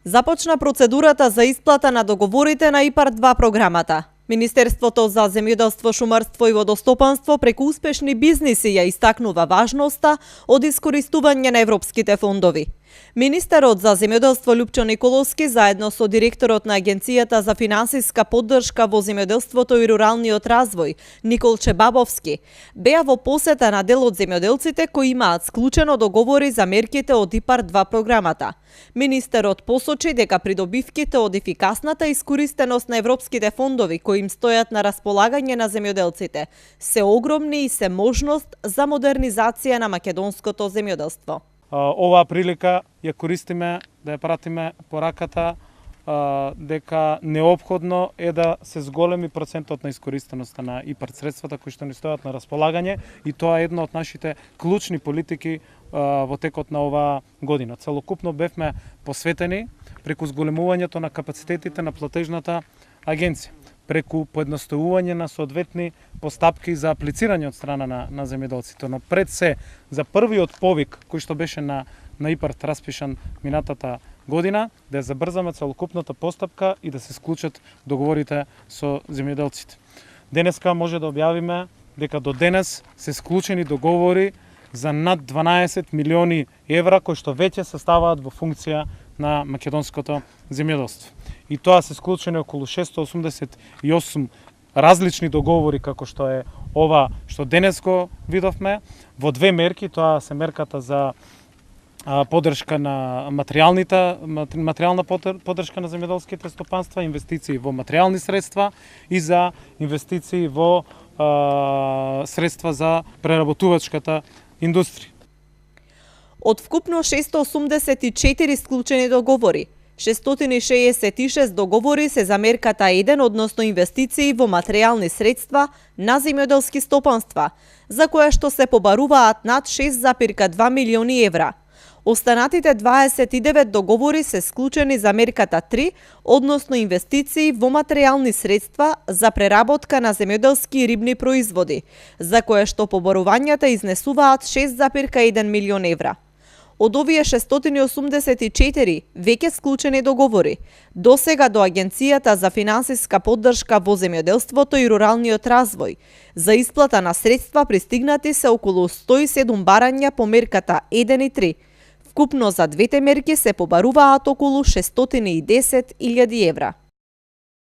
Започна процедурата за исплата на договорите на ИПАРД-2 програмата. Министерството за земјоделство, шумарство и водостопанство преку успешни бизниси ја истакнува важноста од искористување на европските фондови. Министерот за земјоделство Љупчо Николовски заедно со директорот на Агенцијата за финансиска поддршка во земјоделството и руралниот развој Никол Чебабовски беа во посета на дел од земјоделците кои имаат склучено договори за мерките од ИПАРД-2 програмата. Министерот посочи дека придобивките од ефикасната искористеност на европските фондови кои им стојат на располагање на земјоделците се огромни и се можност за модернизација на македонското земјоделство. Оваа прилика ја користиме да ја пратиме пораката дека неопходно е да се зголеми процентот на искористеноста на ИПАРД средствата кои што ни стојат на располагање и тоа е една од нашите клучни политики во текот на оваа година. Целокупно бевме посветени преку зголемувањето на капацитетите на платежната агенција, преку поедноставување на соодветни постапки за аплицирање од страна на земјоделците, но пред се за првиот повик кој што беше на ИПАРД распишан минатата година, да ја забрзаме целокупната постапка и да се склучат договорите со земјоделците. Денеска може да објавиме дека до денес се склучени договори за над 12 милиони евра кои што веќе се ставаат во функција на македонското земјоделство. И тоа се склучени околу 688 различни договори како што е ова што денес го видовме во две мерки, тоа се мерката за поддршка на материјална поддршка на земјоделските стопанства, инвестиции во материјални средства и за инвестиции во средства за преработувачката индустрија. Од вкупно 684 склучени договори, 666 договори се за мерката 1, односно инвестиции во материјални средства на земјоделски стопанства, за која што се побаруваат над 6,2 милиони евра. Останатите 29 договори се склучени за мерката 3, односно инвестиции во материјални средства за преработка на земјоделски и рибни производи, за која што побарувањата изнесуваат 6,1 милион евра. Од овие 684 веќе склучени договори, досега до Агенцијата за финансиска поддршка во земјоделството и руралниот развој, за исплата на средства пристигнати се околу 107 барања по мерката 1 и 3. Вкупно за двете мерки се побаруваат околу 610.000 евра.